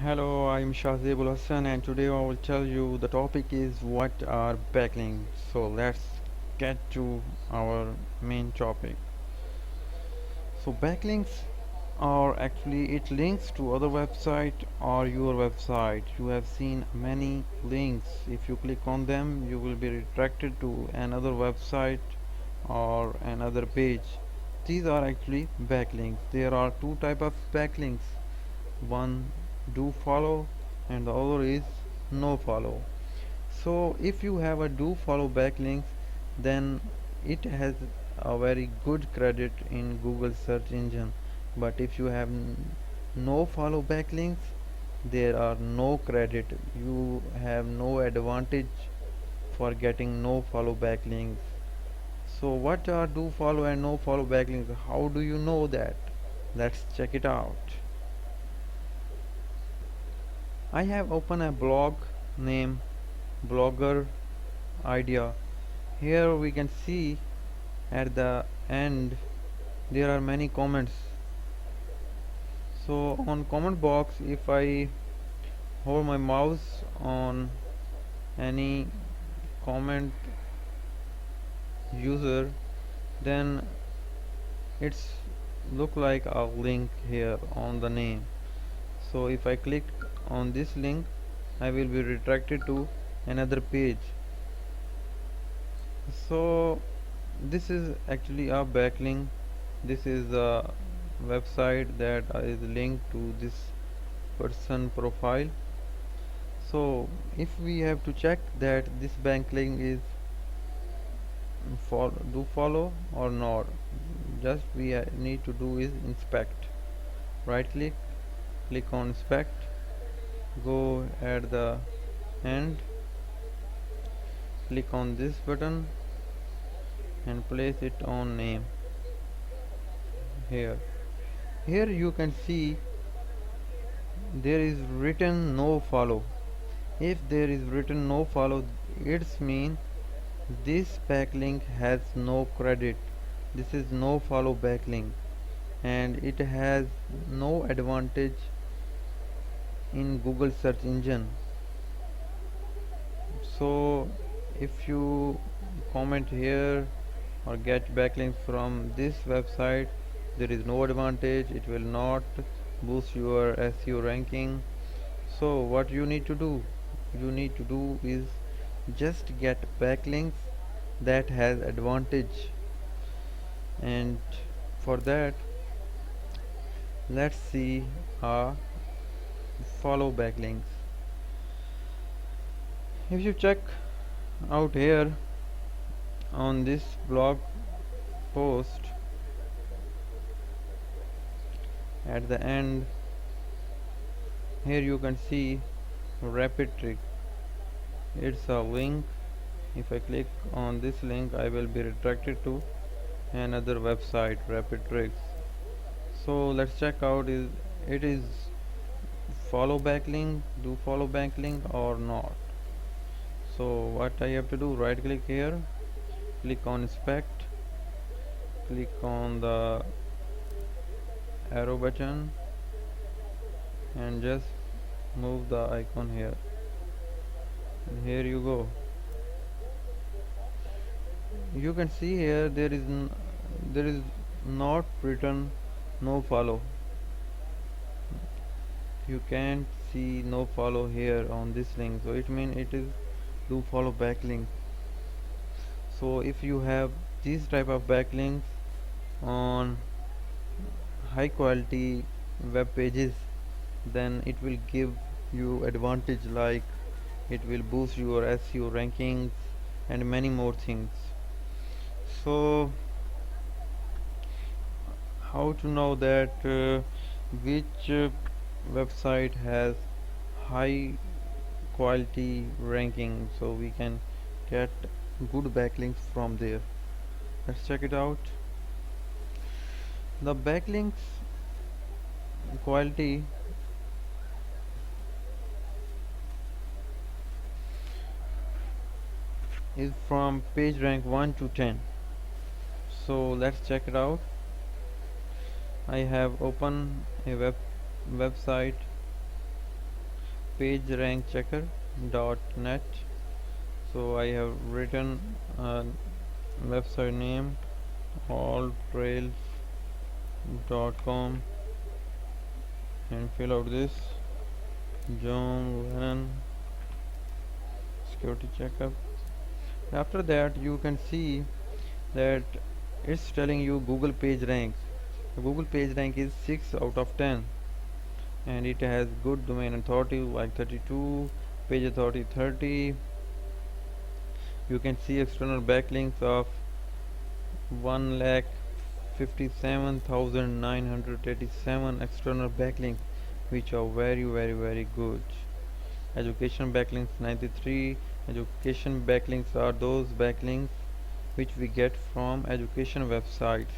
Hello, I'm Shahzebul Hassan and today I will tell you the topic is what are backlinks. So let's get to our main topic. So backlinks are actually it links to other website or your website. You have seen many links. If you click on them, you will be redirected to another website or another page. These are actually backlinks. There are two type of backlinks. One do follow and the other is no follow. So if you have a do follow backlinks, then it has a very good credit in Google search engine. But if you have no follow backlinks, there are no credit. You have no advantage for getting no follow backlinks. So what are do follow and no follow backlinks? How do you know that? Let's check it out. I have opened a blog named Blogger Idea. Here we can see at the end there are many comments. So on comment box, if I hold my mouse on any comment user, then it's look like a link here on the name. So if I click on this link, I will be redirected to another page. So this is actually a backlink. This is a website that is linked to this person profile. So if we have to check that this backlink is do follow or not, just we need to do is inspect. Right click, click on inspect, go at the end, click on this button and place it on name. Here you can see there is written no follow. If there is written no follow, it's mean this backlink has no credit. This is no follow backlink and it has no advantage in Google search engine. So if you comment here or get backlinks from this website, there is no advantage. It will not boost your SEO ranking. So what you need to do, is just get backlinks that has advantage, and for that let's see follow backlinks. If you check out here on this blog post, at the end here you can see rapid trick. It's a link. If I click on this link, I will be redirected to another website, rapid tricks. So let's check out is it is follow backlink, do follow backlink or not. So what I have to do, right click here, click on inspect, click on the arrow button and just move the icon here, and here you go. You can see here there is not written no follow. You can't see no follow here on this link, so it means it is do follow backlink. So if you have these type of backlinks on high quality web pages, then it will give you advantage, like it will boost your SEO rankings and many more things. So how to know that which website has high quality ranking, so we can get good backlinks from there. Let's check it out. The backlinks quality is from page rank 1 to 10. So let's check it out. I have opened a website pagerankchecker.net. So I have written a website name alltrails.com and fill out this John Lennon security checkup. After that you can see that it's telling you Google page rank. The Google page rank is 6 out of 10 and it has good domain authority like 32, page authority 30. You can see external backlinks of 1,57,987 external backlinks which are very good. Education backlinks 93. Education backlinks are those backlinks which we get from education websites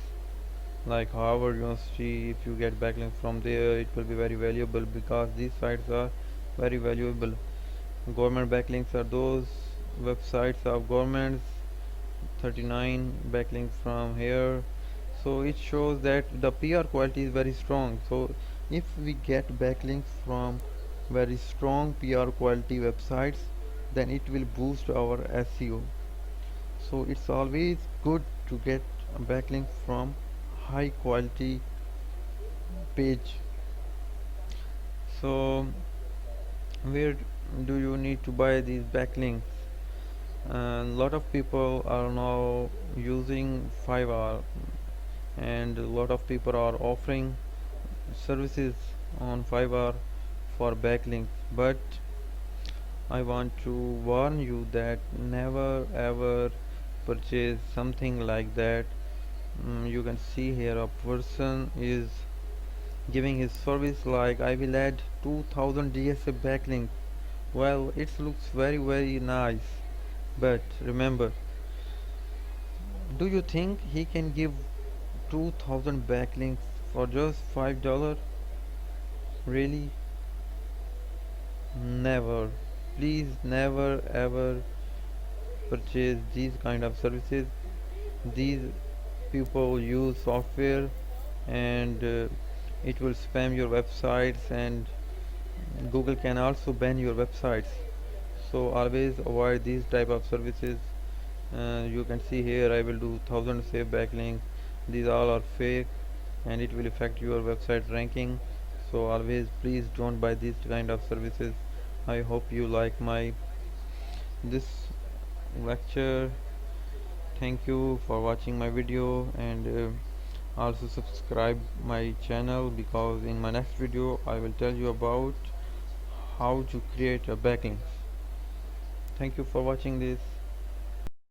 like Harvard University. If you get backlinks from there, it will be very valuable because these sites are very valuable. Government backlinks are those websites of governments. 39 backlinks from here. So it shows that the PR quality is very strong. So if we get backlinks from very strong PR quality websites, then it will boost our SEO. So it's always good to get a backlink from high quality page. So where do you need to buy these backlinks? A lot of people are now using 5R and a lot of people are offering services on 5R for backlinks, but I want to warn you that never ever purchase something like that. You can see here a person is giving his service like I will add 2000 DSA backlinks. Well, it looks very nice, but remember, do you think he can give 2000 backlinks for just $5? Really? Never. Please never ever purchase these kind of services. These people use software and it will spam your websites and Google can also ban your websites. So always avoid these type of services. You can see here I will do 1000 save backlink. These all are fake and it will affect your website ranking. So always please don't buy these kind of services. I hope you like my this lecture. Thank you for watching my video and also subscribe my channel because in my next video I will tell you about how to create a backlink. Thank you for watching this.